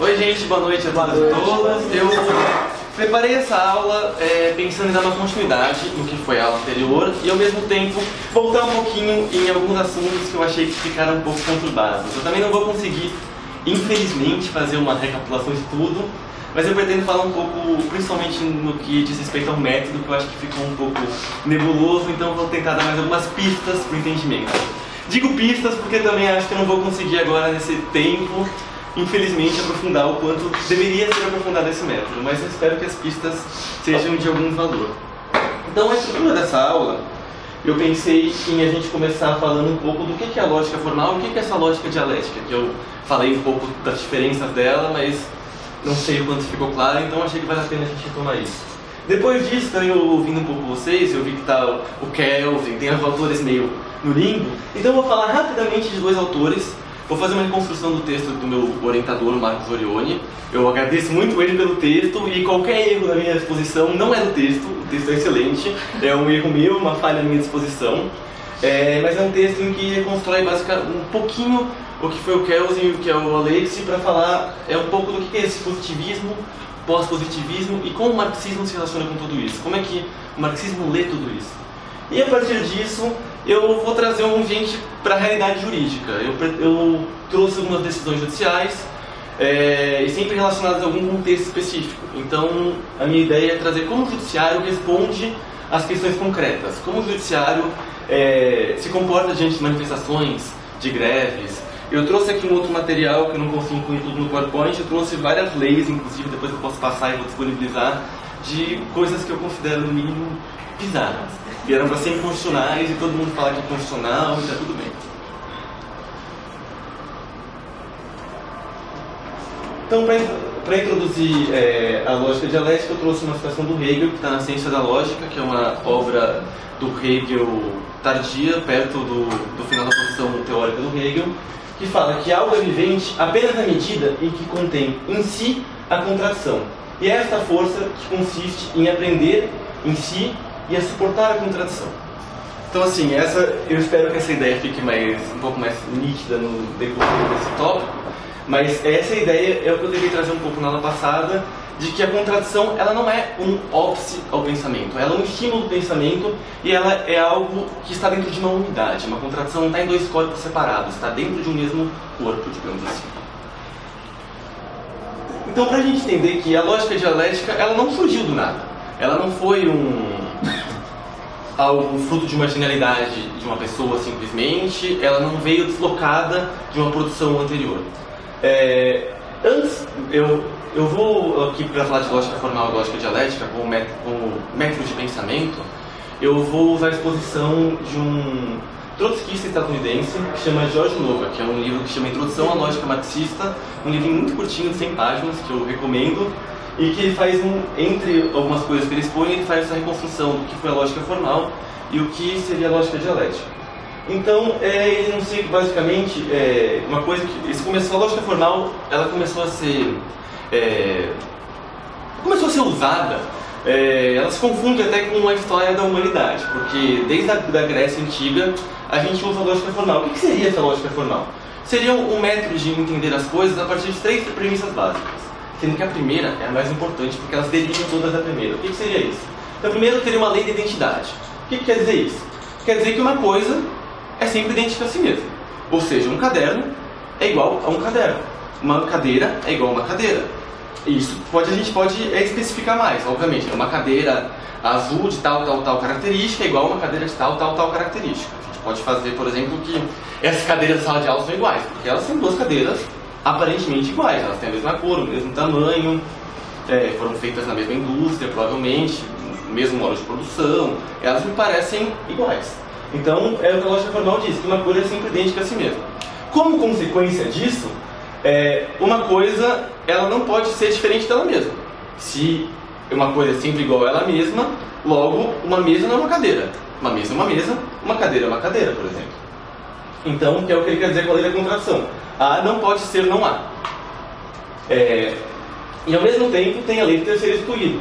Oi gente, boa noite a todas e todas. Eu preparei essa aula pensando em dar uma continuidade no que foi a aula anterior e ao mesmo tempo voltar um pouquinho em alguns assuntos que eu achei que ficaram um pouco conturbados. Eu também não vou conseguir, infelizmente, fazer uma recapitulação de tudo, mas eu pretendo falar um pouco, principalmente no que diz respeito ao método, que eu acho que ficou um pouco nebuloso, então eu vou tentar dar mais algumas pistas para o entendimento. Digo pistas porque também acho que eu não vou conseguir agora nesse tempo, infelizmente, aprofundar o quanto deveria ser aprofundado esse método, mas eu espero que as pistas sejam de algum valor. Então, a estrutura dessa aula, eu pensei em a gente começar falando um pouco do que é a lógica formal e o que é essa lógica dialética, que eu falei um pouco das diferenças dela, mas não sei o quanto ficou claro, então achei que vale a pena a gente retomar isso. Depois disso, eu ouvindo um pouco vocês, eu vi que tá o Kelvin, tem os autores meio no limbo, então eu vou falar rapidamente de dois autores. Vou fazer uma reconstrução do texto do meu orientador, Marcos Orione. Eu agradeço muito ele pelo texto e qualquer erro na minha exposição não é do texto, o texto é excelente, é um erro meu, uma falha na minha disposição, mas é um texto em que reconstrói basicamente um pouquinho o que foi o Kelvin e o que é o Alexi, para falar um pouco do que é esse positivismo, pós-positivismo e como o marxismo se relaciona com tudo isso, como é que o marxismo lê tudo isso. E a partir disso, eu vou trazer um ambiente para a realidade jurídica. Eu trouxe algumas decisões judiciais e sempre relacionadas a algum contexto específico. Então, a minha ideia é trazer como o judiciário responde às questões concretas, como o judiciário se comporta diante de manifestações, de greves. Eu trouxe aqui um outro material que eu não consigo incluir tudo no PowerPoint, eu trouxe várias leis, inclusive depois eu posso passar e vou disponibilizar, de coisas que eu considero no mínimo bizarras. Que eram para ser inconstitucionais e todo mundo fala que é constitucional e tá tudo bem. Então, para introduzir a lógica dialética, eu trouxe uma citação do Hegel, que está na Ciência da Lógica, que é uma obra do Hegel tardia, perto do final da produção teórica do Hegel, que fala que algo é vivente apenas na medida em que contém em si a contradição. E é esta força que consiste em aprender em si e a suportar a contradição. Então, assim, eu espero que essa ideia fique um pouco mais nítida no decorrer desse tópico, mas essa ideia é o que eu tentei trazer um pouco na aula passada, de que a contradição ela não é um óbice ao pensamento, ela é um estímulo do pensamento e ela é algo que está dentro de uma unidade. Uma contradição não está em dois corpos separados, está dentro de um mesmo corpo, digamos assim. Então, para a gente entender que a lógica dialética ela não surgiu do nada, ela não foi algo fruto de uma genialidade de uma pessoa simplesmente, ela não veio deslocada de uma produção anterior. Antes, eu vou aqui para falar de lógica formal e lógica dialética como método de pensamento, eu vou usar a exposição de um trotskista estadunidense que chama George Nova, que é um livro que chama Introdução à Lógica Marxista, um livro muito curtinho, de 100 páginas, que eu recomendo, e que ele faz, entre algumas coisas que ele expõe, ele faz essa reconstrução do que foi a lógica formal e o que seria a lógica dialética. Então, ele não sei, basicamente, uma coisa que... a lógica formal, ela começou a ser usada, ela se confunde até com a história da humanidade, porque desde a da Grécia Antiga, a gente usa a lógica formal. O que seria essa lógica formal? Seria um método de entender as coisas a partir de 3 premissas básicas. Sendo que a primeira é a mais importante, porque elas derivam todas da primeira. O que seria isso? Então, primeiro, teria uma lei da identidade. O que quer dizer isso? Quer dizer que uma coisa é sempre idêntica a si mesma. Ou seja, um caderno é igual a um caderno. Uma cadeira é igual a uma cadeira. E isso a gente pode especificar mais, obviamente. Uma cadeira azul de tal característica é igual a uma cadeira de tal característica. A gente pode fazer, por exemplo, que essas cadeiras da sala de aula são iguais, porque elas são duas cadeiras aparentemente iguais, elas têm a mesma cor, o mesmo tamanho, foram feitas na mesma indústria, provavelmente, no mesmo modo de produção, elas me parecem iguais. Então, é o que a lógica formal diz, que uma coisa é sempre idêntica a si mesma. Como consequência disso, uma coisa ela não pode ser diferente dela mesma. Se uma coisa é sempre igual a ela mesma, logo, uma mesa não é uma cadeira. Uma mesa é uma mesa, uma cadeira é uma cadeira, por exemplo. Então, que é o que ele quer dizer com a lei da contradição. A não pode ser não há. E ao mesmo tempo tem a lei do terceiro excluído.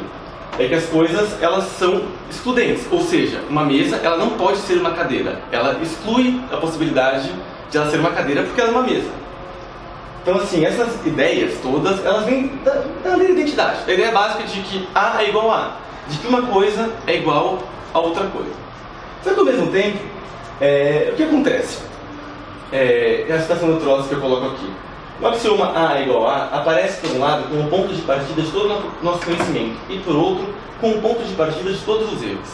É que as coisas elas são excludentes. Ou seja, uma mesa ela não pode ser uma cadeira. Ela exclui a possibilidade de ela ser uma cadeira porque ela é uma mesa. Então assim, essas ideias todas, elas vêm da lei da identidade. A ideia básica de que A é igual a A, de que uma coisa é igual a outra coisa. Só que ao mesmo tempo, o que acontece? É a citação do Trotsky que eu coloco aqui. O axioma A é igual a A aparece por um lado como ponto de partida de todo o nosso conhecimento e por outro como ponto de partida de todos os erros.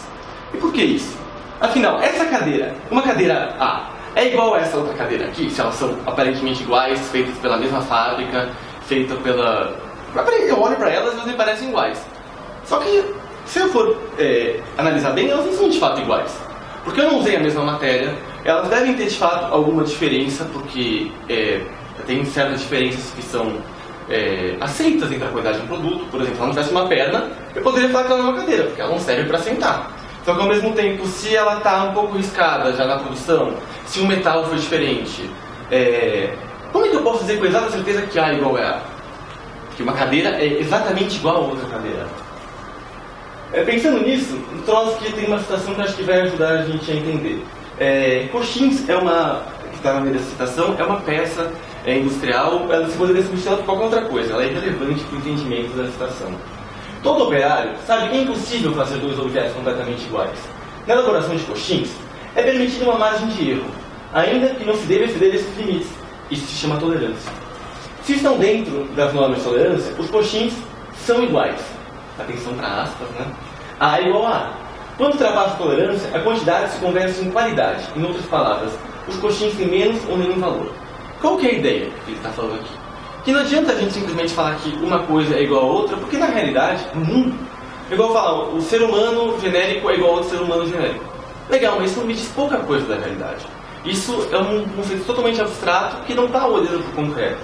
E por que isso? Afinal, essa cadeira, uma cadeira A, é igual a essa outra cadeira aqui, se elas são aparentemente iguais, feitas pela mesma fábrica, feitas pela... Eu olho para elas e elas me parecem iguais. Só que, se eu for analisar bem, elas não são de fato iguais. Porque eu não usei a mesma matéria, elas devem ter de fato alguma diferença, porque tem certas diferenças que são aceitas entre a qualidade de um produto. Por exemplo, se ela não tivesse uma perna, eu poderia falar que ela não é uma cadeira, porque ela não serve para sentar. Só que ao mesmo tempo, se ela está um pouco riscada já na produção, se o metal for diferente, como é que eu posso dizer com exata certeza que A é igual a A? Que uma cadeira é exatamente igual a outra cadeira. Pensando nisso, o Trotsky tem uma citação que acho que vai ajudar a gente a entender. Coxins que está na minha citação, é uma peça industrial, ela se poderia substituir por qualquer outra coisa, ela é irrelevante para o entendimento da citação. Todo operário sabe que é impossível fazer dois objetos completamente iguais. Na elaboração de coxins, é permitida uma margem de erro, ainda que não se deva exceder esses limites. Isso se chama tolerância. Se estão dentro das normas de tolerância, os coxins são iguais. Atenção para aspas, né? A é igual a A. Quando ultrapassa a tolerância, a quantidade se converte em qualidade. Em outras palavras, os coxins têm menos ou nenhum valor. Qual que é a ideia que ele está falando aqui? Que não adianta a gente simplesmente falar que uma coisa é igual a outra, porque na realidade, no mundo, é igual falar, o ser humano genérico é igual ao outro ser humano genérico. Legal, mas isso não me diz pouca coisa da realidade. Isso é um conceito totalmente abstrato que não está olhando para o concreto.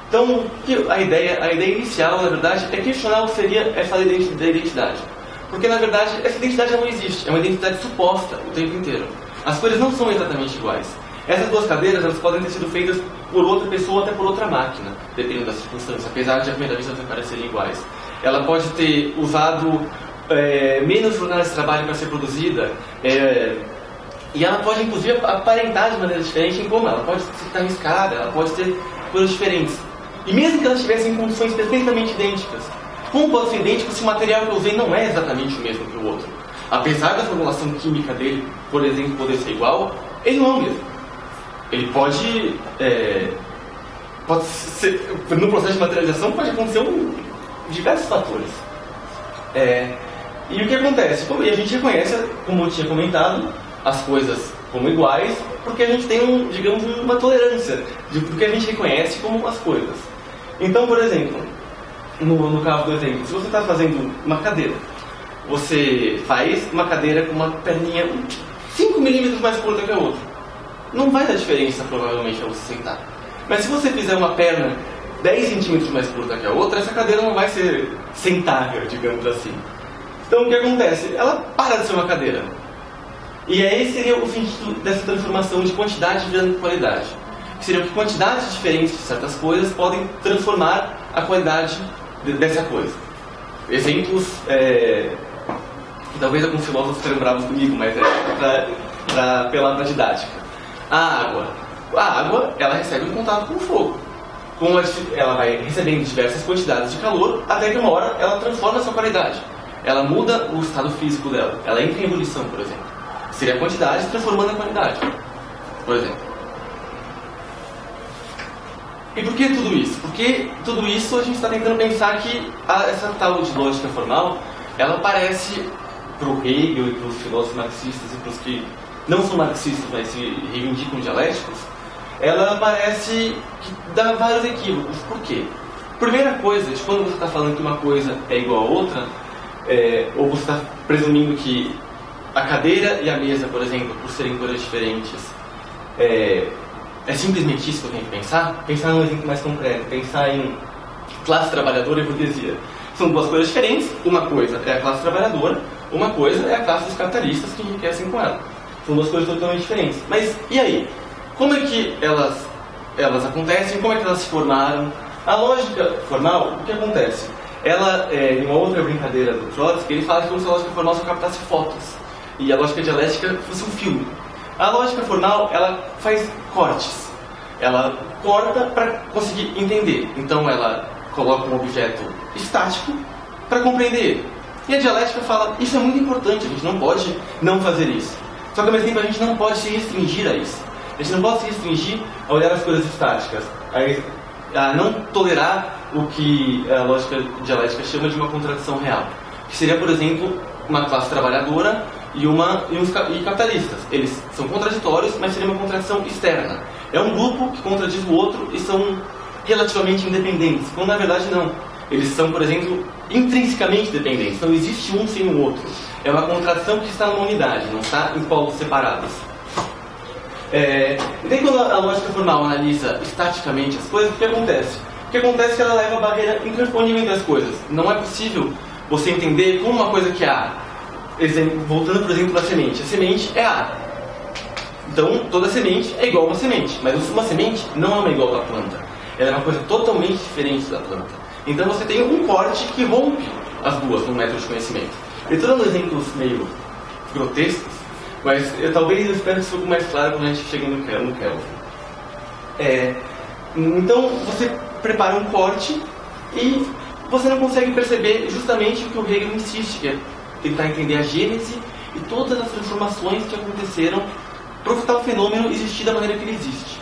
Então, a ideia inicial, na verdade, é questionar o que seria essa lei da identidade. Porque, na verdade, essa identidade não existe. É uma identidade suposta o tempo inteiro. As coisas não são exatamente iguais. Essas duas cadeiras elas podem ter sido feitas por outra pessoa ou até por outra máquina, dependendo da circunstância, apesar de à primeira vista elas parecerem iguais. Ela pode ter usado menos jornadas de trabalho para ser produzida, e ela pode, inclusive, aparentar de maneira diferente em como ela pode estar arriscada, ela pode ter coisas diferentes. E mesmo que elas estivessem em condições perfeitamente idênticas, como pode ser idêntico se o material que eu usei não é exatamente o mesmo que o outro? Apesar da formulação química dele, por exemplo, poder ser igual, ele não é o mesmo. Ele pode ser, no processo de materialização pode acontecer diversos fatores. E o que acontece? E a gente reconhece, como eu tinha comentado, as coisas como iguais, porque a gente tem, digamos, uma tolerância do que a gente reconhece como as coisas. Então, por exemplo, no caso do exemplo, se você está fazendo uma cadeira, você faz uma cadeira com uma perninha 5 milímetros mais curta que a outra. Não vai dar diferença, provavelmente, ao você sentar. Mas se você fizer uma perna 10 centímetros mais curta que a outra, essa cadeira não vai ser sentável, digamos assim. Então, o que acontece? Ela para de ser uma cadeira. E aí seria o sentido dessa transformação de quantidade virando qualidade. Que seria que quantidades diferentes de certas coisas podem transformar a qualidade dessa coisa. Exemplos, que talvez alguns filósofos ficarem bravos comigo, mas para apelar para a didática. A água, ela recebe um contato com o fogo. Ela vai recebendo diversas quantidades de calor, até que uma hora ela transforma a sua qualidade. Ela muda o estado físico dela. Ela entra em ebulição, por exemplo. Seria a quantidade transformando a qualidade, por exemplo. E por que tudo isso? Porque tudo isso a gente está tentando pensar que essa tal de lógica formal, ela parece, para o Hegel e para os filósofos marxistas e para os que não são marxistas, mas se reivindicam dialéticos, ela parece que dá vários equívocos. Por quê? Primeira coisa, de quando você está falando que uma coisa é igual a outra, ou você está presumindo que a cadeira e a mesa, por exemplo, por serem coisas diferentes, é simplesmente isso que eu tenho que pensar? Pensar num exemplo mais concreto, pensar em classe trabalhadora e burguesia. São duas coisas diferentes, uma coisa é a classe trabalhadora, uma coisa é a classe dos capitalistas que enriquecem com ela. São duas coisas totalmente diferentes. Mas e aí? Como é que elas acontecem? Como é que elas se formaram? A lógica formal, o que acontece? Ela, em uma outra brincadeira do Trotsky, ele fala que como se a lógica formal só captasse fotos e a lógica dialética fosse um filme. A lógica formal, ela faz cortes. ela corta para conseguir entender. Então ela coloca um objeto estático para compreender ele. E a dialética fala, isso é muito importante, a gente não pode não fazer isso. Só que ao mesmo tempo a gente não pode se restringir a isso. A gente não pode se restringir a olhar as coisas estáticas, a não tolerar o que a lógica dialética chama de uma contradição real. Que seria, por exemplo, uma classe trabalhadora e capitalistas. Eles são contraditórios, mas seria uma contradição externa. É um grupo que contradiz o outro e são relativamente independentes, quando na verdade não. Eles são, por exemplo, intrinsecamente dependentes. Não existe um sem o outro. É uma contradição que está numa unidade, não está em polos separados. E daí quando a lógica formal analisa estaticamente as coisas, o que acontece? O que acontece é que ela leva a barreira intransponível entre as coisas. Não é possível você entender como uma coisa que é A. Voltando, por exemplo, para a semente é A. Então, toda semente é igual a uma semente. Mas uma semente não é uma igual da planta. Ela é uma coisa totalmente diferente da planta. Então você tem um corte que rompe as duas no método de conhecimento. Eu estou dando exemplos meio grotescos, mas talvez eu espero que isso fique mais claro quando a gente chega no Kelvin. Então você prepara um corte e você não consegue perceber justamente o que o Hegel insiste, que é tentar entender a gênese e todas as transformações que aconteceram para o tal fenômeno existir da maneira que ele existe.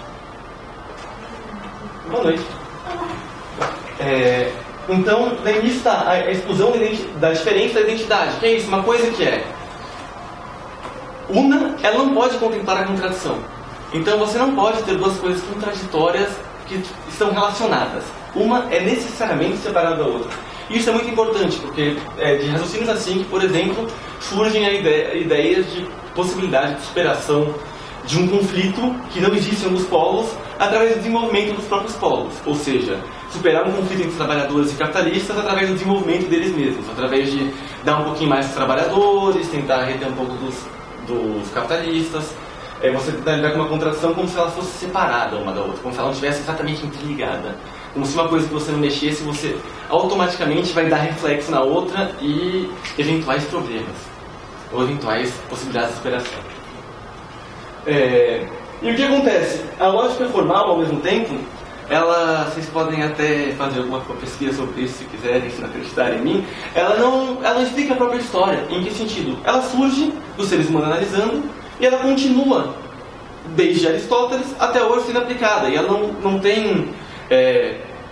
Boa noite. Então, daí está a exclusão da diferença da identidade. Que é isso? Uma coisa que é una, ela não pode contemplar a contradição. Então você não pode ter duas coisas contraditórias que estão relacionadas. Uma é necessariamente separada da outra. E isso é muito importante, porque é de raciocínios assim que, por exemplo, surgem ideias de possibilidade de superação de um conflito que não existe em um dos polos através do desenvolvimento dos próprios polos. Ou seja, superar um conflito entre trabalhadores e capitalistas através do desenvolvimento deles mesmos, através de dar um pouquinho mais aos trabalhadores, tentar reter um pouco dos capitalistas. Você tentar lidar com uma contradição como se ela fosse separada uma da outra, como se ela não estivesse exatamente interligada. Como se uma coisa que você não mexesse, você automaticamente vai dar reflexo na outra e eventuais problemas, ou eventuais possibilidades de superação. E o que acontece? A lógica formal, ao mesmo tempo, vocês podem até fazer alguma pesquisa sobre isso se quiserem, se não acreditarem em mim, ela não explica a própria história. Em que sentido? Ela surge dos seres humanos analisando e ela continua desde Aristóteles até hoje sendo aplicada. E ela não tem...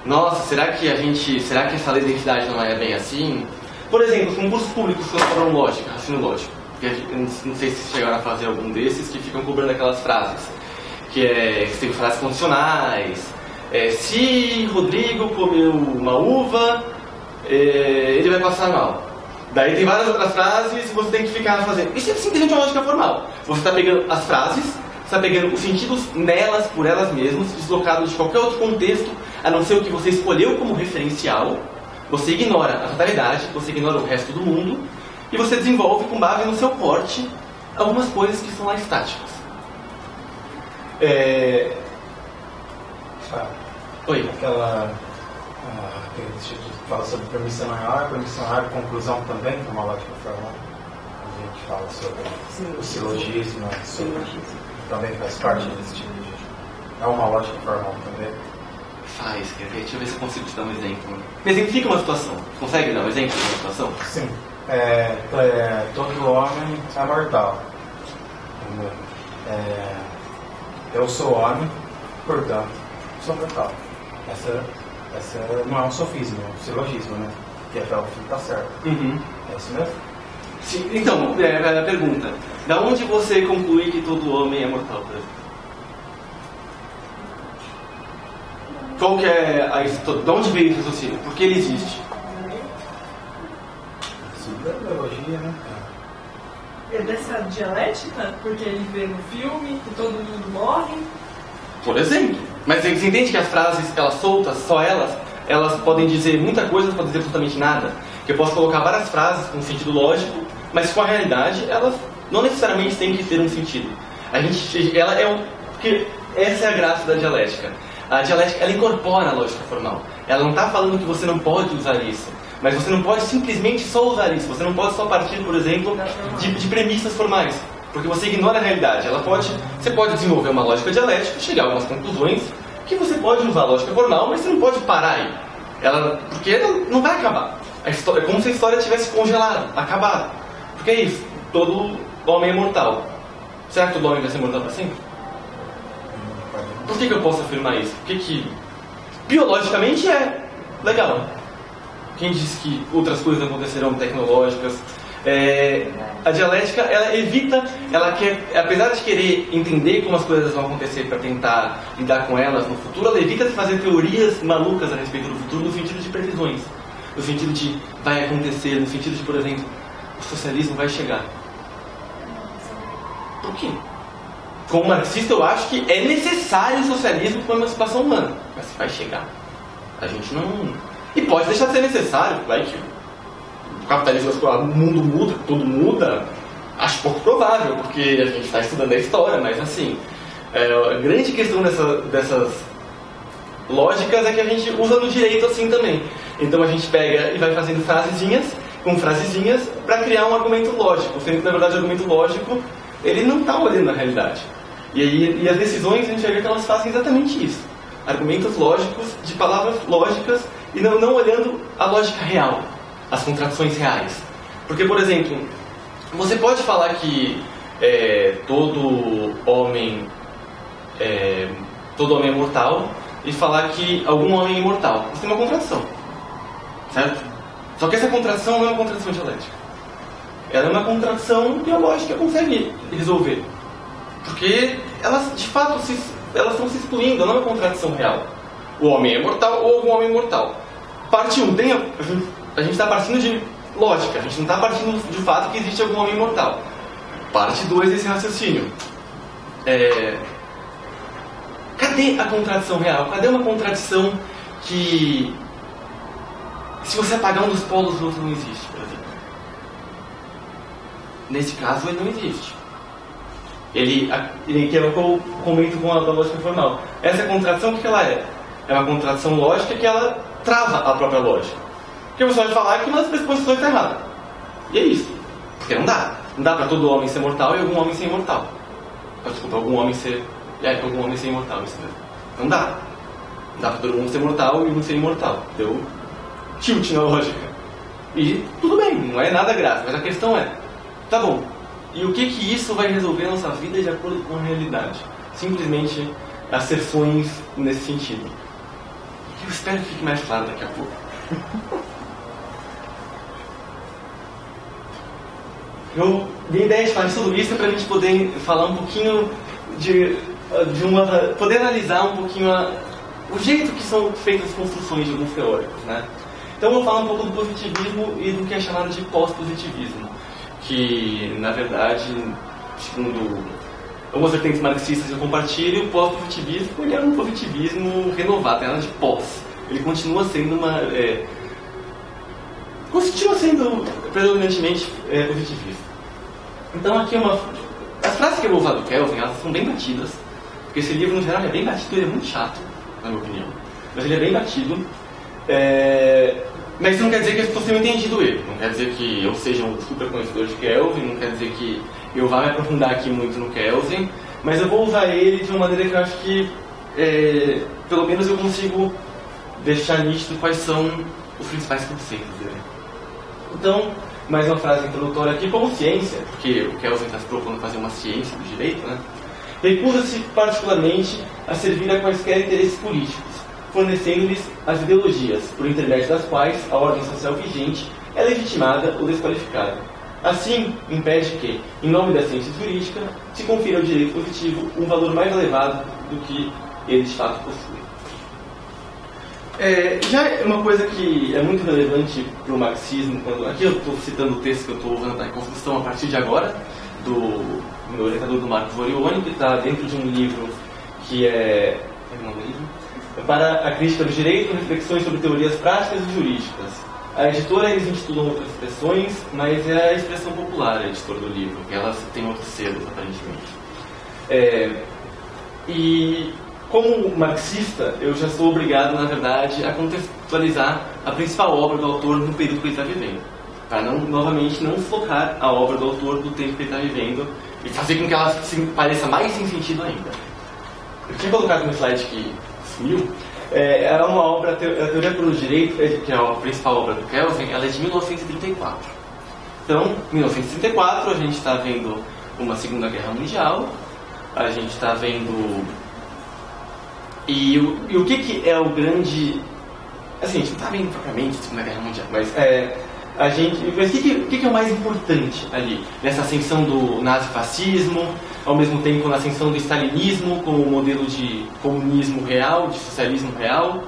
nossa, será que essa lei da identidade não é bem assim? Por exemplo, os concursos públicos que cobram lógica, raciocínio lógico. Não sei se chegaram a fazer algum desses que ficam cobrando aquelas frases. Que tem frases condicionais. Se Rodrigo comeu uma uva, ele vai passar mal. Daí tem várias outras frases e você tem que ficar fazendo. Isso é simplesmente uma lógica formal. Você está pegando as frases, está pegando os sentidos nelas, por elas mesmas, deslocados de qualquer outro contexto, a não ser o que você escolheu como referencial. Você ignora a totalidade, você ignora o resto do mundo, e você desenvolve, com base no seu corte, algumas coisas que são lá estáticas. Oi. Aquele tipo que fala sobre permissão maior, conclusão também, que é uma lógica formal. A gente fala sobre o silogismo, também faz parte desse tipo de... É uma lógica formal também. Deixa eu ver se eu consigo te dar um exemplo. Me exemplifica uma situação. Consegue dar um exemplo de uma situação? Sim. Todo homem é mortal. Eu sou homem, portanto, sou mortal. Essa não é um sofisma, é um silogismo, né? Que até o fim está certo. Uhum. É isso mesmo? Sim. Então, a pergunta. Da onde você conclui que todo homem é mortal, por exemplo? Qual que é a história? De onde veio esse raciocínio? Por que ele existe? Isso é biologia, né? É dessa dialética? Porque ele vê no filme que todo mundo morre? Por exemplo. Mas você entende que as frases, elas soltas, só elas podem dizer muita coisa, podem dizer absolutamente nada. Que eu posso colocar várias frases com sentido lógico, mas com a realidade, elas não necessariamente têm que ter um sentido. Porque essa é a graça da dialética. A dialética, ela incorpora a lógica formal. Ela não está falando que você não pode usar isso, mas você não pode simplesmente só usar isso. Você não pode só partir, por exemplo, de premissas formais. Porque você ignora a realidade. Você pode desenvolver uma lógica dialética, chegar a algumas conclusões, que você pode usar a lógica formal, mas você não pode parar aí. Porque ela não vai acabar. É como se a história tivesse congelado, acabado. Porque é isso, todo homem é mortal. Será que todo homem vai ser mortal para sempre? Por que eu posso afirmar isso? Porque biologicamente é legal. Quem disse que outras coisas acontecerão tecnológicas? A dialética, ela evita, apesar de querer entender como as coisas vão acontecer para tentar lidar com elas no futuro, ela evita de fazer teorias malucas a respeito do futuro no sentido de previsões, no sentido de vai acontecer, no sentido de, por exemplo, o socialismo vai chegar. Por quê? Como marxista, eu acho que é necessário o socialismo para a emancipação humana, mas vai chegar. A gente não... E pode deixar de ser necessário, vai que o capitalismo, o mundo muda, tudo muda, acho pouco provável, porque a gente está estudando a história, mas assim, a grande questão dessas lógicas é que a gente usa no direito assim também. Então a gente pega e vai fazendo frasezinhas para criar um argumento lógico, sendo que na verdade o argumento lógico, ele não está olhando a realidade. E as decisões, a gente vai ver que elas fazem exatamente isso. Argumentos lógicos, de palavras lógicas, e não olhando a lógica real, as contradições reais. Porque, por exemplo, você pode falar que todo homem é mortal e falar que algum homem é imortal. Isso tem uma contradição, certo? Só que essa contradição não é uma contradição dialética. Ela é uma contradição que a lógica consegue resolver. Porque elas, de fato, elas estão se excluindo, não é uma contradição real. O homem é mortal ou algum homem é mortal. Parte 1, a gente está partindo de lógica, a gente não está partindo do fato que existe algum homem mortal. Parte 2 desse raciocínio. Cadê a contradição real? Cadê uma contradição que, se você apagar um dos polos, o outro não existe, por exemplo? Nesse caso, ele não existe. Que é o que eu comento com a lógica formal. Essa contradição, o que ela é? É uma contradição lógica que ela trava a própria lógica. Porque você pode falar que uma das pressuposições está errada. E é isso. Porque não dá. Não dá para todo homem ser mortal e algum homem ser imortal. Desculpa, algum homem ser imortal, isso mesmo. Não dá. Não dá para todo mundo ser mortal e um ser imortal. Deu tilt na lógica. E tudo bem, não é nada grave. Mas a questão é, tá bom, e o que isso vai resolver na nossa vida de acordo com a realidade? Simplesmente asserções nesse sentido. Eu espero que fique mais claro daqui a pouco. Eu dei ideia de fazer tudo isso para a gente poder falar um pouquinho poder analisar um pouquinho o jeito que são feitas as construções de alguns teóricos, né? Então eu vou falar um pouco do positivismo e do que é chamado de pós-positivismo, que na verdade, segundo algumas vertentes marxistas que eu compartilho, o pós-positivismo ele é um positivismo renovado, tem nada de pós. Ele continua sendo predominantemente positivista. Então aqui as frases que eu vou usar do Kelvin, elas são bem batidas, porque esse livro no geral é bem batido, ele é muito chato, na minha opinião, mas ele é bem batido. Mas isso não quer dizer que as pessoas tenham entendido ele, não quer dizer que eu seja um super conhecedor de Kelvin, não quer dizer que eu vá me aprofundar aqui muito no Kelvin, mas eu vou usar ele de uma maneira que eu acho que pelo menos eu consigo deixar nítido quais são os principais conceitos dele. Então, mais uma frase introdutória aqui. Como ciência, porque o Kelvin está se propondo fazer uma ciência do direito, né? Recusa-se particularmente a servir a quaisquer interesses políticos, fornecendo-lhes as ideologias, por intermédio das quais a ordem social vigente é legitimada ou desqualificada. Assim, impede que, em nome da ciência jurídica, se confira ao direito positivo um valor mais elevado do que ele de fato possui. Já é uma coisa que é muito relevante para o marxismo, aqui eu estou citando o texto que eu estou usando na construção a partir de agora, do meu orientador do Marcos Orione, que está dentro de um livro que é Para a Crítica do Direito, Reflexões sobre Teorias Práticas e Jurídicas. A editora, eles intitulam outras expressões, mas é a expressão popular, a editora do livro, que elas têm outros selos, aparentemente. E como marxista, eu já sou obrigado, na verdade, a contextualizar a principal obra do autor no período que ele está vivendo, para novamente não focar a obra do autor do tempo que ele está vivendo e fazer com que ela pareça mais sem sentido ainda. Eu tinha colocado no slide que sumiu, era uma obra, a Teoria pelo Direito, que é a principal obra do Kelsen, ela é de 1934. Então, em 1934, a gente está vendo uma Segunda Guerra Mundial, a gente está vendo... E o que é o grande... Assim, a gente não está vendo propriamente a Segunda Guerra Mundial, mas mas o que é o mais importante ali? Nessa ascensão do nazifascismo, ao mesmo tempo na ascensão do stalinismo como modelo de comunismo real, de socialismo real.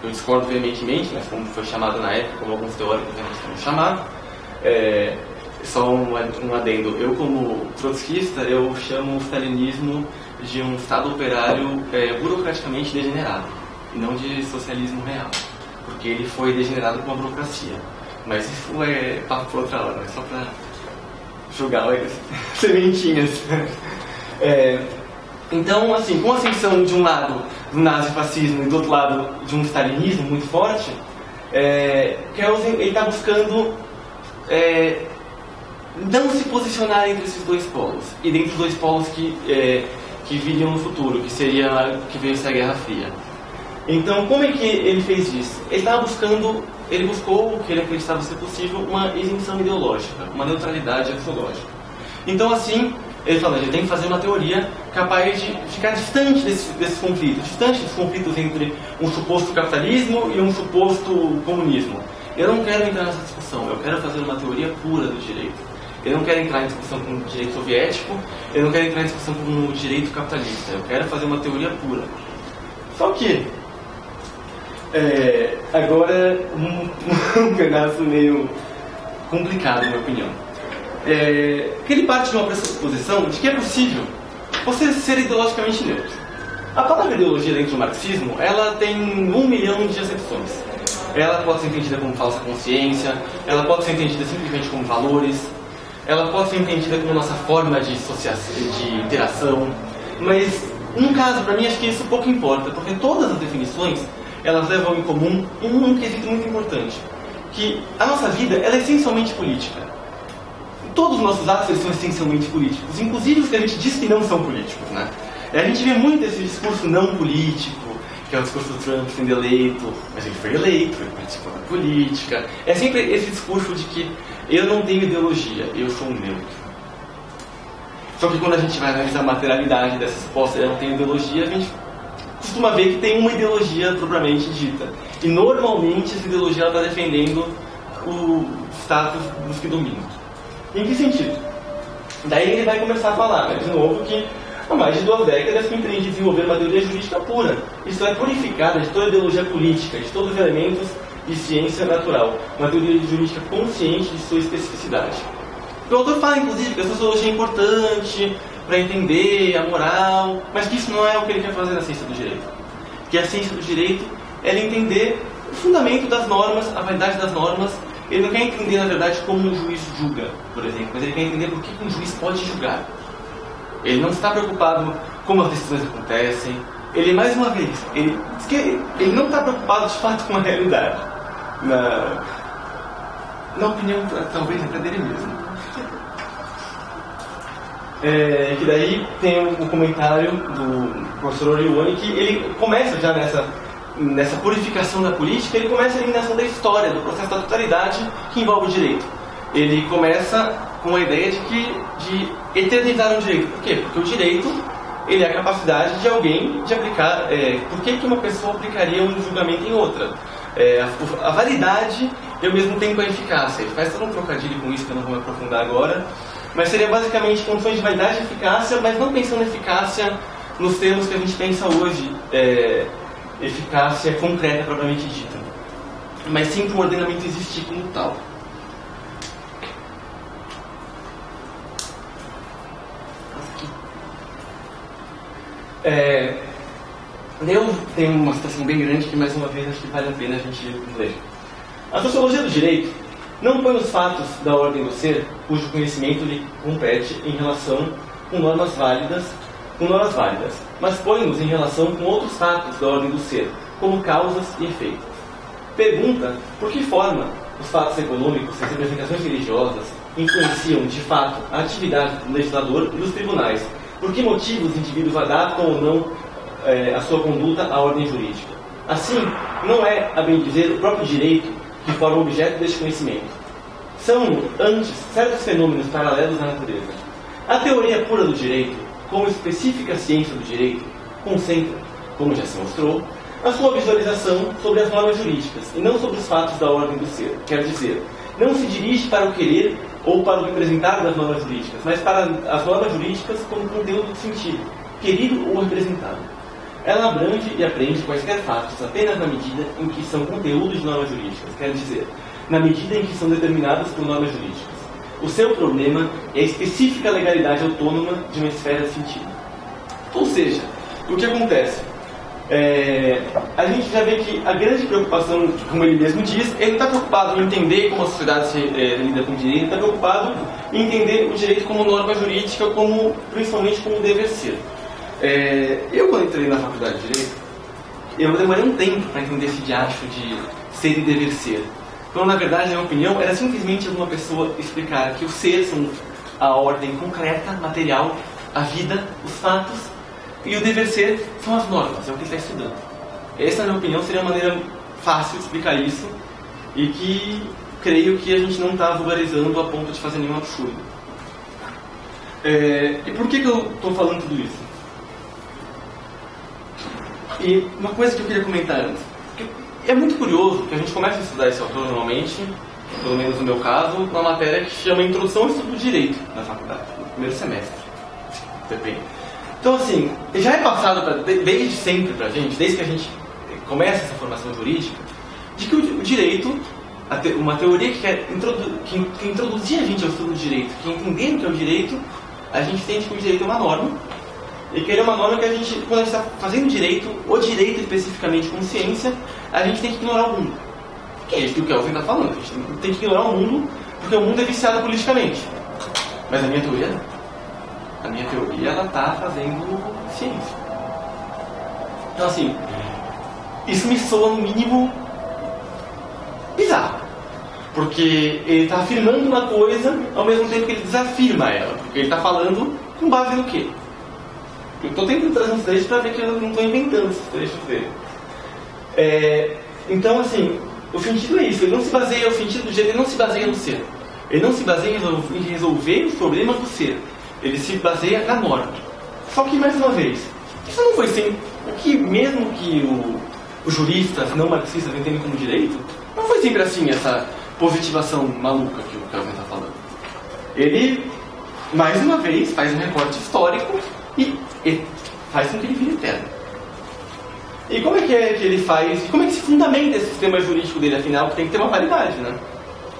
Eu discordo veementemente, mas como foi chamado na época, como alguns teóricos ainda estão chamando. Só um adendo. Eu, como trotskista, eu chamo o stalinismo de um Estado operário burocraticamente degenerado, e não de socialismo real, porque ele foi degenerado com a burocracia. Mas isso é papo por outra hora, é só para jogar as sementinhas. Então, assim, com a ascensão de um lado do nazifascismo e do outro lado de um stalinismo muito forte, Kelsen está buscando não se posicionar entre esses dois polos, e dentro dos dois polos que viriam no futuro, que veio ser a Guerra Fria. Então, como é que ele fez isso? Ele buscou o que ele acreditava ser possível, uma isenção ideológica, uma neutralidade axiológica. Então, assim, ele falou, ele tem que fazer uma teoria capaz de ficar distante desses conflitos entre um suposto capitalismo e um suposto comunismo. Eu não quero entrar nessa discussão, eu quero fazer uma teoria pura do direito. Eu não quero entrar em discussão com o direito soviético, eu não quero entrar em discussão com o direito capitalista, eu quero fazer uma teoria pura. Só que, agora, um pedaço meio complicado, na minha opinião. Que ele parte de uma pressuposição de que é possível você ser ideologicamente neutro. A palavra ideologia dentro do marxismo, ela tem 1 milhão de acepções. Ela pode ser entendida como falsa consciência, ela pode ser entendida simplesmente como valores, ela pode ser entendida como nossa forma de interação, mas, num caso, para mim, acho que isso pouco importa, porque todas as definições, elas levam em comum um quesito muito importante, que a nossa vida, ela é essencialmente política. Todos os nossos atos, eles são essencialmente políticos, inclusive os que a gente diz que não são políticos, né? A gente vê muito esse discurso não político, que é o discurso do Trump sendo eleito, mas ele foi eleito, ele participou da política. É sempre esse discurso de que eu não tenho ideologia, eu sou um neutro. Só que quando a gente vai analisar a materialidade dessa suposta eu não tenho ideologia, a gente costuma ver que tem uma ideologia propriamente dita. E normalmente essa ideologia está defendendo o status dos que dominam. Em que sentido? Daí ele vai começar a falar, de novo, que há mais de 2 décadas que empreende desenvolver uma teoria jurídica pura. Isso é purificada de toda ideologia política, de todos os elementos de ciência natural. Uma teoria jurídica consciente de sua especificidade. O autor fala, inclusive, que a sociologia é importante para entender a moral, mas que isso não é o que ele quer fazer na ciência do direito. Que a ciência do direito é entender o fundamento das normas, a validade das normas. Ele não quer entender, na verdade, como um juiz julga, por exemplo, mas ele quer entender por que um juiz pode julgar. Ele não está preocupado como as decisões acontecem. Ele, mais uma vez, ele não está preocupado, de fato, com a realidade. Na opinião, talvez, até dele mesmo. Que daí tem um comentário do professor Orione, que ele começa já nessa purificação da política, ele começa a eliminação da história, do processo da totalidade que envolve o direito. Ele começa com a ideia de eternizar um direito. Por quê? Porque o direito, ele é a capacidade de alguém de aplicar... por que uma pessoa aplicaria um julgamento em outra? A validade e ao mesmo tempo a eficácia. Ele faz todo um trocadilho com isso que eu não vou me aprofundar agora, mas seria basicamente condições de validade e eficácia, mas não pensando em eficácia nos termos que a gente pensa hoje, eficácia concreta propriamente dita, mas sim para o ordenamento existir como tal. Eu tenho uma citação bem grande que, mais uma vez, acho que vale a pena a gente ler. A sociologia do direito não põe os fatos da ordem do ser, cujo conhecimento lhe compete em relação com normas válidas, mas põe-nos em relação com outros fatos da ordem do ser, como causas e efeitos. Pergunta por que forma os fatos econômicos, as representações religiosas, influenciam, de fato, a atividade do legislador e dos tribunais. Por que motivos os indivíduos adaptam ou não a sua conduta à ordem jurídica. Assim, não é, a bem dizer, o próprio direito que forma objeto deste conhecimento. São, antes, certos fenômenos paralelos à natureza. A teoria pura do direito, como específica ciência do direito, concentra, como já se mostrou, a sua visualização sobre as normas jurídicas e não sobre os fatos da ordem do ser. Quer dizer, não se dirige para o querer ou para o representado das normas jurídicas, mas para as normas jurídicas como conteúdo de sentido, querido ou representado. Ela abrange e aprende quaisquer fatos apenas na medida em que são conteúdos de normas jurídicas, quer dizer, na medida em que são determinadas por normas jurídicas. O seu problema é a específica legalidade autônoma de uma esfera de sentido. Ou seja, o que acontece? A gente já vê que a grande preocupação, como ele mesmo diz, ele não está preocupado em entender como a sociedade se lida com o direito, ele está preocupado em entender o direito como norma jurídica, principalmente como dever ser. Eu, quando entrei na faculdade de Direito, eu demorei um tempo para entender esse diacho de ser e dever ser. Então, na verdade, na minha opinião, era simplesmente uma pessoa explicar que o ser são a ordem concreta, material, a vida, os fatos, e o dever ser são as normas, é o que ele está estudando. Essa, na minha opinião, seria uma maneira fácil de explicar isso e que creio que a gente não está vulgarizando a ponto de fazer nenhum absurdo. E por que eu estou falando tudo isso? E uma coisa que eu queria comentar antes. É muito curioso que a gente começa a estudar esse autor normalmente, pelo menos no meu caso, uma matéria que se chama Introdução ao Estudo do Direito na faculdade, no primeiro semestre. Depende. Então, assim, já é passado desde sempre pra gente, desde que a gente começa essa formação jurídica, de que o direito, uma teoria que introduzir a gente ao estudo do direito, que entender o que é o direito, a gente entende que o direito é uma norma, e que ele é uma norma que a gente, quando a gente está fazendo direito, o direito especificamente como ciência, a gente tem que ignorar o mundo. Que é isso que o Kelvin está falando, a gente tem que ignorar o mundo, porque o mundo é viciado politicamente. Mas a minha teoria não. A minha teoria, ela está fazendo ciência. Então, assim, isso me soa, no mínimo, bizarro. Porque ele está afirmando uma coisa, ao mesmo tempo que ele desafirma ela. Porque ele está falando com base no quê? Eu estou tentando trazer uns trechos para ver que eu não estou inventando esses trechos dele. Então, assim, o sentido é isso. Ele não se baseia, o sentido do direito, ele não se baseia no ser. Ele não se baseia em resolver os problemas do ser. Ele se baseia na norma. Só que, mais uma vez, isso não foi sempre... mesmo que os juristas não marxistas entendem como direito, não foi sempre assim, essa positivação maluca que o Kelvin está falando. Ele, mais uma vez, faz um recorte histórico e faz com que ele vire eterno. E como é que ele faz, e como é que se fundamenta esse sistema jurídico dele, afinal, que tem que ter uma validade, né?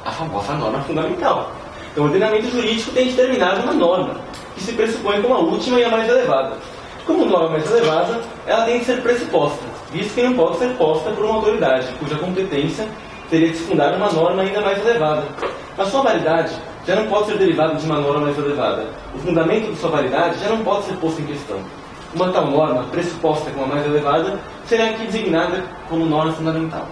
A famosa norma fundamental. Então, o ordenamento jurídico tem determinado uma norma, que se pressupõe como a última e a mais elevada. Como norma mais elevada, ela tem que ser pressuposta, visto que não pode ser posta por uma autoridade, cuja competência teria de se fundar numa norma ainda mais elevada. A sua validade já não pode ser derivada de uma norma mais elevada. O fundamento de sua validade já não pode ser posto em questão. Uma tal norma, pressuposta como a mais elevada, será aqui designada como norma fundamental.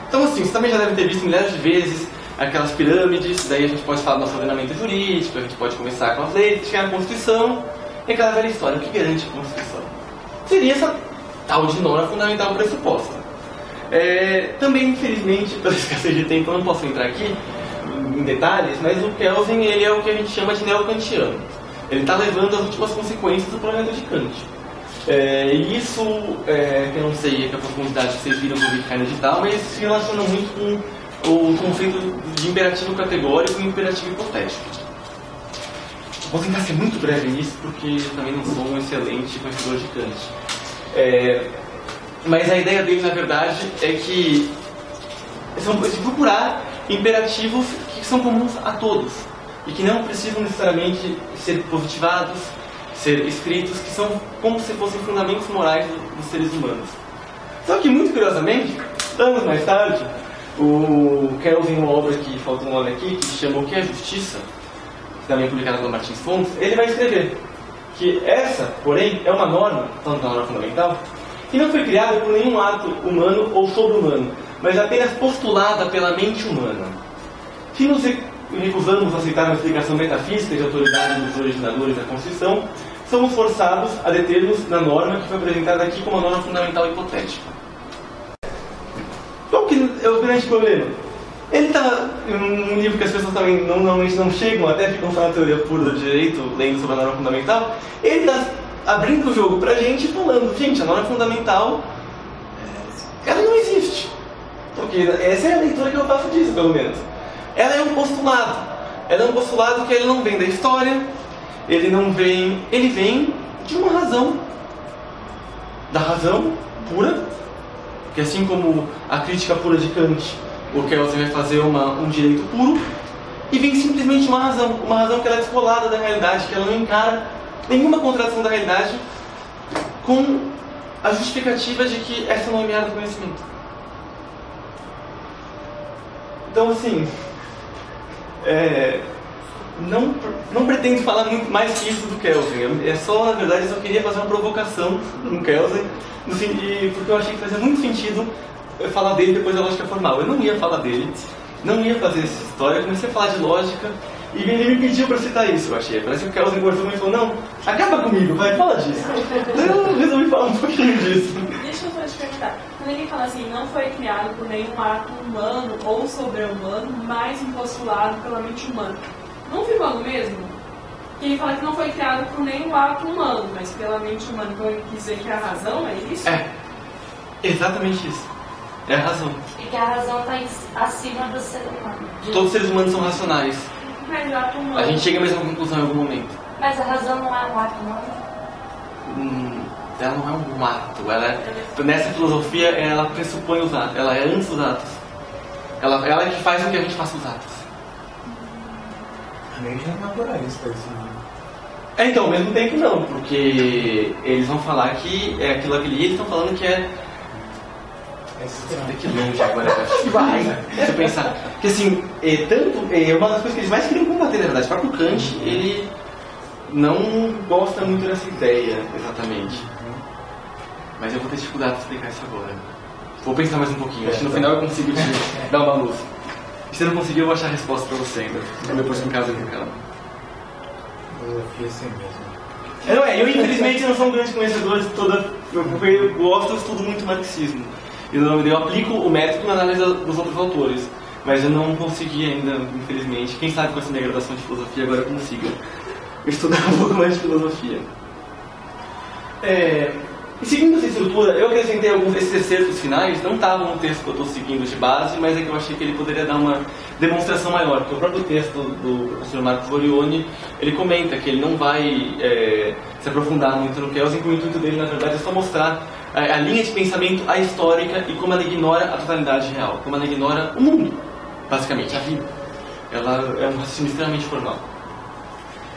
Então, assim, você também já deve ter visto milhares de vezes aquelas pirâmides, daí a gente pode falar do nosso ordenamento jurídico, a gente pode começar com as leis, chegar na Constituição, e aquela velha história, o que garante a Constituição? Seria essa tal de norma fundamental pressuposta. Também, infelizmente, pela escassez de tempo, eu não posso entrar aqui em detalhes, mas o Kelvin, ele é o que a gente chama de neokantiano. Ele está levando as últimas consequências do projeto de Kant. E isso, que eu não sei a profundidade que vocês viram do Wikipedia digital, mas se relaciona muito com o conceito de imperativo categórico e imperativo hipotético. Vou tentar ser muito breve nisso, porque eu também não sou um excelente conhecedor de Kant. Mas a ideia dele, na verdade, é que são de procurar imperativos que são comuns a todos e que não precisam necessariamente ser positivados, ser escritos, que são como se fossem fundamentos morais dos seres humanos. Só que, muito curiosamente, anos mais tarde, o Kelvin, uma obra que falta um nome aqui, que se chama O que é Justiça, também publicada pelo Martins Fontes, ele vai escrever que essa, porém, é uma norma, falando da norma fundamental, que não foi criada por nenhum ato humano ou sobre-humano, mas apenas postulada pela mente humana. recusamos aceitar uma explicação metafísica de autoridade dos originadores da Constituição, somos forçados a deter-nos na norma que foi apresentada aqui como uma norma fundamental hipotética. Qual que é o grande problema? Ele está em um livro que as pessoas também normalmente não chegam, até ficam falando a teoria pura do direito, lendo sobre a norma fundamental. Ele está abrindo o jogo pra gente e falando, gente, a norma fundamental, ela não existe. Porque essa é a leitura que eu faço disso, pelo menos. Ela é um postulado. Ela é um postulado que ele não vem da história, ele vem de uma razão. Da razão pura, que assim como a crítica pura de Kant, o Kelsen vai fazer um direito puro, e vem simplesmente uma razão que ela é descolada da realidade, que ela não encara nenhuma contradição da realidade com a justificativa de que essa não é meada do conhecimento. Então, assim, não pretendo falar muito mais que isso do Kelsen. É só, na verdade, eu só queria fazer uma provocação com o Kelsen, porque eu achei que fazia muito sentido falar dele depois da lógica formal. Eu não ia falar dele, não ia fazer essa história, eu comecei a falar de lógica e ele me pediu para citar isso, eu achei. Parece que o Kelsen conversou e falou, não, acaba comigo, vai, fala disso. Então eu resolvi falar um pouquinho disso. Deixa eu só te perguntar, quando ele fala assim, não foi criado por nenhum ato humano ou sobre-humano, mas impostulado pela mente humana, não ficou no mesmo? Que ele fala que não foi criado por nenhum ato humano, mas pela mente humana, então ele quis dizer que a razão é isso? É, exatamente isso. É a razão. E que a razão está acima do ser humano. Todos os seres humanos são racionais. Mas o ato humano... A gente chega à mesma conclusão em algum momento. Mas a razão não é um ato humano? Ela não é um ato. Nessa filosofia, ela pressupõe os atos. Ela é antes dos atos. Ela é que faz com que a gente faça os atos. Nem é naturalista isso, né? Então, ao mesmo tempo não. Porque eles vão falar que é aquilo ali, eles estão falando que é... Daqui longe agora, deixa eu pensar. Porque assim, uma das coisas que eles mais queriam combater, na verdade, o próprio Kant, ele não gosta muito dessa ideia, exatamente. Mas eu vou ter dificuldade de explicar isso agora. Vou pensar mais um pouquinho, acho que no final eu consigo te dar uma luz. E se eu não conseguir, eu vou achar a resposta pra você ainda. Depois em casa com calma. Filosofia assim mesmo. Eu infelizmente não sou um grande conhecedor de toda... Eu gosto, eu estudo muito marxismo. Eu aplico o método na análise dos outros autores, mas eu não consegui ainda, infelizmente. Quem sabe com essa minha graduação de filosofia agora eu consiga estudar um pouco mais de filosofia. E seguindo essa estrutura, eu acrescentei alguns desses excertos finais, não estavam no texto que eu estou seguindo de base, mas é que eu achei que ele poderia dar uma demonstração maior, porque o próprio texto do professor Marcos Borioni, ele comenta que ele não vai se aprofundar muito no Kelsen, que o intuito dele, na verdade, é só mostrar a linha de pensamento ahistórica e como ela ignora a totalidade real, como ela ignora o mundo, basicamente, a vida. Ela é um raciocínio extremamente formal.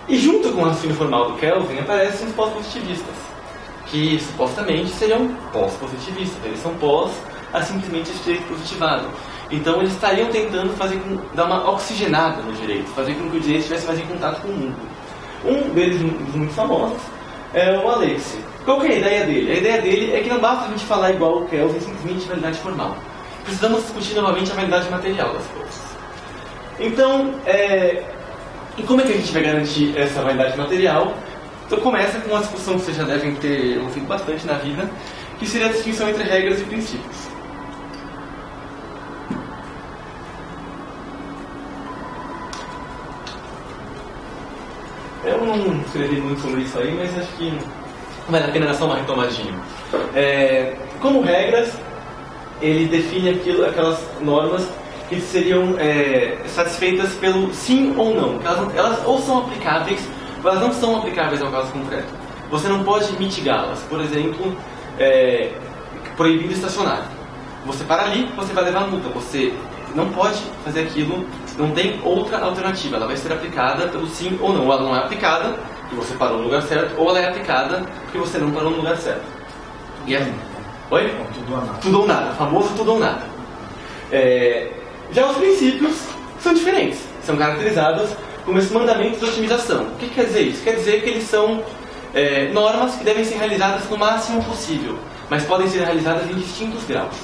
E junto com o raciocínio formal do Kelsen aparecem os pós-positivistas, que supostamente seriam pós-positivistas, eles são pós a simplesmente esse direito positivado. Então eles estariam tentando dar uma oxigenada no direito, fazer com que o direito estivesse mais em contato com o mundo. Um deles, muito famosos, é o Alexis. Qual que é a ideia dele? A ideia dele é que não basta a gente falar igual o Kelsen, simplesmente de validade formal. Precisamos discutir novamente a validade material das coisas. Então, e como é que a gente vai garantir essa validade material? Então começa com uma discussão que vocês já devem ter ouvido bastante na vida, que seria a distinção entre regras e princípios. Eu não escrevi muito sobre isso aí, mas acho que vale a pena dar só uma retomadinha. Como regras, ele define aquelas normas que seriam satisfeitas pelo sim ou não. Elas ou são aplicáveis, ou elas não são aplicáveis ao caso concreto. Você não pode mitigá-las. Por exemplo, proibido estacionar. Você para ali, você vai levar multa. Você não pode fazer aquilo, não tem outra alternativa. Ela vai ser aplicada pelo sim ou não. Ou ela não é aplicada porque você parou no lugar certo, ou ela é aplicada porque você não parou no lugar certo. E assim. Oi? Tudo ou nada. Tudo ou nada. O famoso tudo ou nada. Já os princípios são diferentes. São caracterizados como esses mandamentos de otimização. O que quer dizer isso? Quer dizer que eles são normas que devem ser realizadas no máximo possível, mas podem ser realizadas em distintos graus.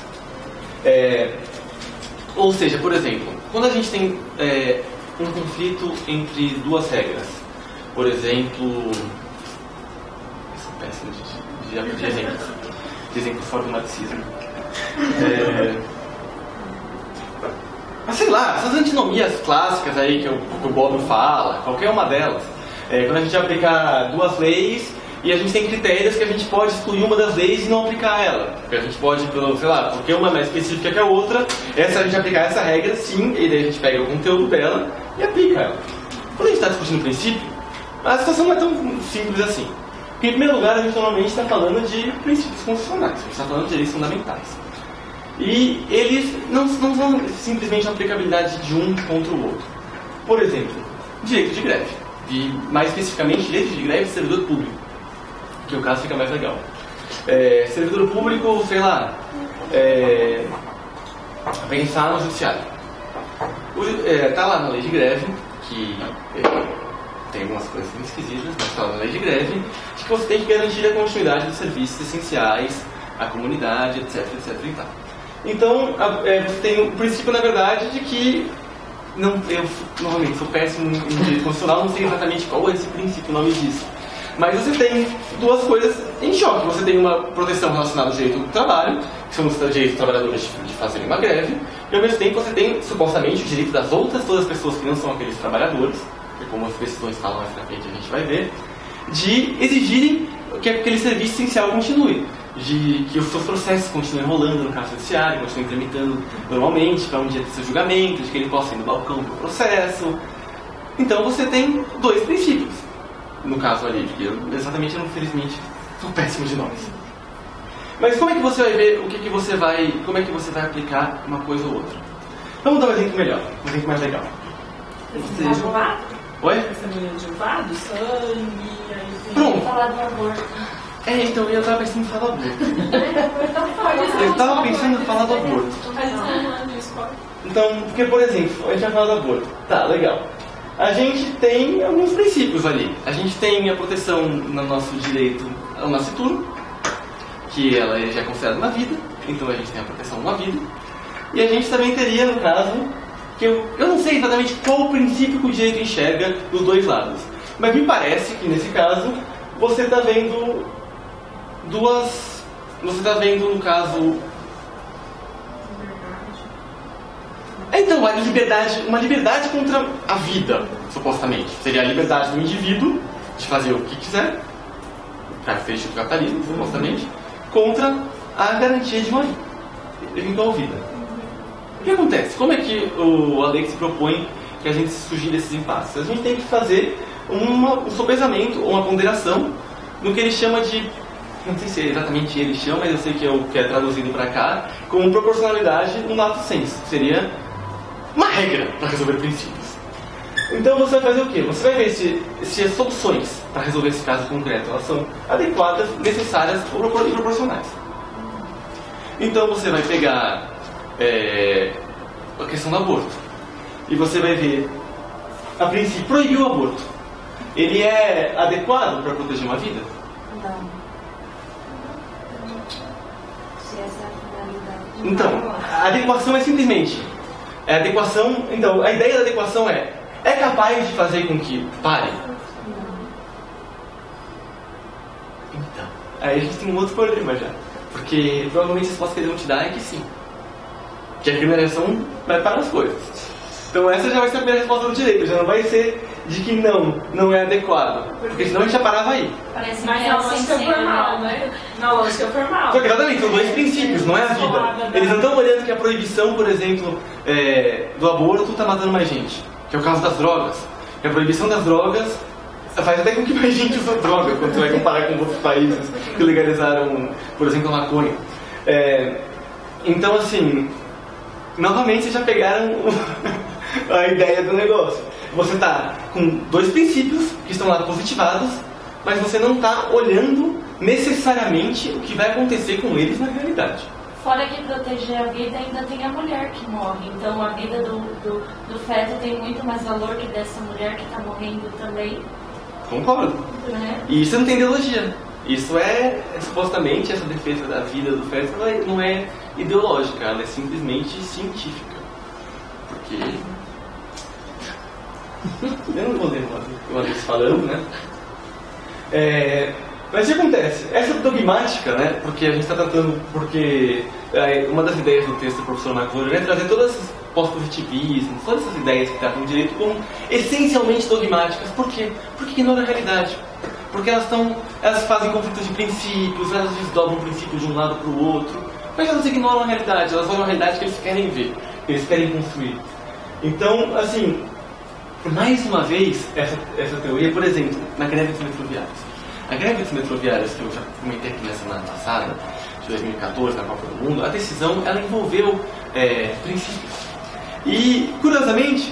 Ou seja, por exemplo, quando a gente tem um conflito entre duas regras. Por exemplo, essa é péssima de exemplos. De exemplos fora do marxismo. Mas sei lá, essas antinomias clássicas aí que o Bob fala, qualquer uma delas. Quando a gente aplicar duas leis e a gente tem critérios que a gente pode excluir uma das leis e não aplicar ela. Porque a gente pode, sei lá, porque uma é mais específica que a outra, a gente aplicar essa regra, sim, e daí a gente pega o conteúdo dela e aplica ela. Quando a gente está discutindo o princípio, a situação não é tão simples assim. Porque, em primeiro lugar, a gente normalmente está falando de princípios constitucionais, a gente está falando de direitos fundamentais. E eles não são simplesmente a aplicabilidade de um contra o outro. Por exemplo, direito de greve. E, mais especificamente, direito de greve de servidor público. Que o caso fica mais legal. Servidor público, sei lá, pensar no judiciário. Está lá na lei de greve, que tem algumas coisas muito esquisitas, mas está lá na lei de greve, de que você tem que garantir a continuidade dos serviços essenciais, à comunidade, etc, etc e tal. Então, você tem o princípio, na verdade, de que eu, normalmente, sou péssimo em direito constitucional, não sei exatamente qual é esse princípio, o nome disso. Mas você tem duas coisas em choque. Você tem uma proteção relacionada ao direito do trabalho, que são os direitos dos trabalhadores de fazerem uma greve, e ao mesmo tempo você tem, supostamente, o direito das outras todas as pessoas que não são aqueles trabalhadores, que como as questões falam mais pra frente a gente vai ver, de exigirem que aquele serviço essencial continue. De que os seus processos continuem rolando no caso judiciário, continuem tramitando normalmente, para um dia ter seu julgamento, de que ele possa ir no balcão para o processo. Então você tem dois princípios, no caso ali, porque eu infelizmente, sou péssimo de nomes. Mas como é que você vai ver como é que você vai aplicar uma coisa ou outra? Vamos dar um exemplo melhor, um exemplo mais legal. Você Oi? Essa menina de ovado, sangue, aí Pronto. Falar do aborto. Então eu estava pensando em falar do aborto. Eu estava pensando em falar do aborto. Então, porque por exemplo, a gente vai falar do aborto. Tá, legal. A gente tem alguns princípios ali. A gente tem a proteção no nosso direito ao nascituro, que ela já é considerada uma vida, então a gente tem a proteção a uma vida. E a gente também teria, no caso, que eu não sei exatamente qual o princípio que o direito enxerga dos dois lados, mas me parece que nesse caso você está vendo no caso, então uma liberdade contra a vida, supostamente. Seria a liberdade do indivíduo de fazer o que quiser, característica do capitalismo, supostamente, contra a garantia de uma eventual vida. O que acontece? Como é que o Alex propõe que a gente fugir desses impasses? A gente tem que fazer um sopesamento, ou uma ponderação, no que ele chama de, não sei se é exatamente ele chama, mas eu sei que é o que é traduzido para cá, como proporcionalidade no lato sensu. Seria uma regra para resolver princípios. Então você vai fazer o quê? Você vai ver se as soluções para resolver esse caso concreto elas são adequadas, necessárias ou proporcionais. Então você vai pegar a questão do aborto e você vai ver, a princípio, proibir o aborto. Ele é adequado para proteger uma vida? Não. Se essa é a finalidade. Então, a adequação é simplesmente então, a ideia da adequação é capaz de fazer com que pare? Então, aí a gente tem um outro problema já, porque provavelmente a resposta que eles vão te dar é que sim, que a criminalização vai parar as coisas. Então essa já vai ser a primeira resposta do direito, já não vai ser de que não é adequado, porque senão a gente já parava aí. Parece Mas na lógica formal, né? Na lógica formal. Só que exatamente, são dois princípios, não é a vida. Eles não estão olhando que a proibição, por exemplo, do aborto está matando mais gente, que é o caso das drogas. Que a proibição das drogas faz até com que mais gente use droga, quando você vai comparar com outros países que legalizaram, por exemplo, a maconha. Então, assim, novamente vocês já pegaram a ideia do negócio. Você está com dois princípios que estão lá positivados, mas você não está olhando necessariamente o que vai acontecer com eles na realidade. Fora que proteger a vida, ainda tem a mulher que morre. Então a vida do feto tem muito mais valor que dessa mulher que está morrendo também. Concordo. Né? E isso não tem ideologia. Isso supostamente, essa defesa da vida do feto, ela não é ideológica, ela é simplesmente científica. Porque Eu não vou ler uma vez falando, né? Mas o que acontece? Essa dogmática, né? Porque a gente está tratando, porque uma das ideias do texto do professor McClure é trazer todas essas pós-positivismos, todas essas ideias que tratam o direito como essencialmente dogmáticas. Por quê? Porque ignoram a realidade. Porque elas fazem conflitos de princípios, elas desdobram um princípio de um lado para o outro, mas elas ignoram a realidade, elas olham a realidade que eles querem ver, que eles querem construir. Então, assim, mais uma vez, essa teoria, por exemplo, na greve dos metroviários. A greve dos metroviários, que eu já comentei aqui na semana passada, de 2014, na Copa do Mundo, a decisão ela envolveu princípios. E, curiosamente,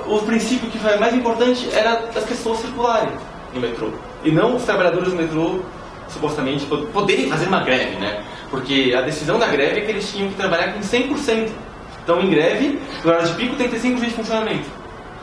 o princípio que foi mais importante era as pessoas circularem no metrô. E não os trabalhadores do metrô, supostamente, poderem fazer uma greve, né? Porque a decisão da greve é que eles tinham que trabalhar com 100%. Então, em greve, no horário de pico tem que ter 100% de funcionamento.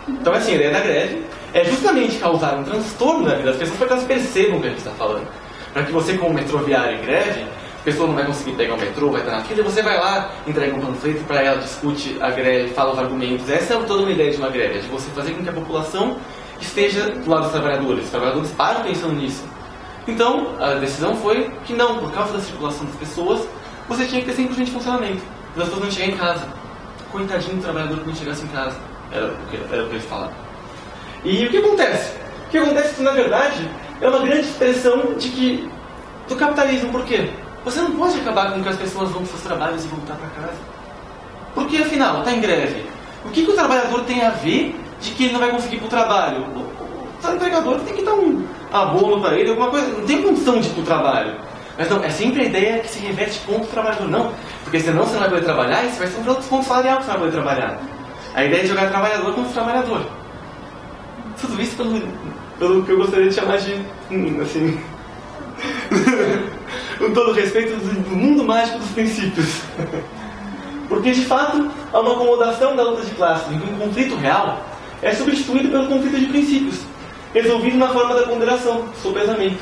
Então, assim, a ideia da greve é justamente causar um transtorno na vida das pessoas para que elas percebam o que a gente está falando. Para que você, como metroviário em greve, a pessoa não vai conseguir pegar o metrô, vai estar na fila, e você vai lá, entrega um panfleto para ela, discute a greve, fala os argumentos. Essa é toda uma ideia de uma greve, é de você fazer com que a população esteja do lado dos trabalhadores. Os trabalhadores param pensando nisso. Então, a decisão foi que não, por causa da circulação das pessoas, você tinha que ter 100% de funcionamento. As pessoas não chegarem em casa. Coitadinho do trabalhador que não chegasse em casa. Era o que eles falaram. E o que acontece? O que acontece é que, na verdade, é uma grande expressão do capitalismo. Por quê? Você não pode acabar com que as pessoas vão para seus trabalhos e voltar para casa. Porque, afinal, está em greve. O que o trabalhador tem a ver de que ele não vai conseguir ir para o trabalho? O empregador tem que dar um abono para ele, alguma coisa. Não tem condição de ir para o trabalho. Mas não, é sempre a ideia que se reverte contra o trabalhador. Não, porque senão você não vai poder trabalhar e você vai sofrer outros pontos salariais que você não vai poder trabalhar. A ideia é jogar trabalhador contra o trabalhador. Tudo isso pelo que eu gostaria de chamar de, assim, com todo respeito, do mundo mágico dos princípios. Porque, de fato, há uma acomodação da luta de classes, em que um conflito real é substituído pelo conflito de princípios, resolvido na forma da ponderação, sopesamento.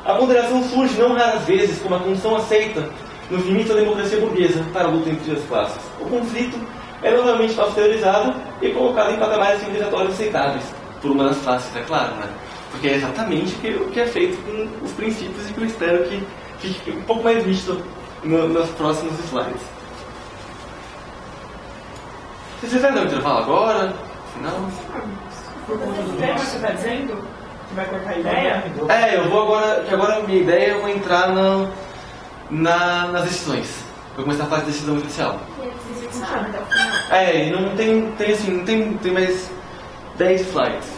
A ponderação surge não raras vezes como a condição aceita nos limites da democracia burguesa para a luta entre as classes. O conflito é novamente pasteurizado e colocado em patamares civilizatórios aceitáveis, por uma das classes, é claro, né? Porque é exatamente o que é feito com os princípios e que eu espero que fique um pouco mais nítido nos próximos slides. Vocês querem dar um intervalo agora? Não? Por conta do tema que você está dizendo? Que vai cortar a ideia? Eu vou agora, que agora a minha ideia eu vou entrar nas decisões. Vou começar a fazer decisão judicial. E não Não tem mais 10 slides.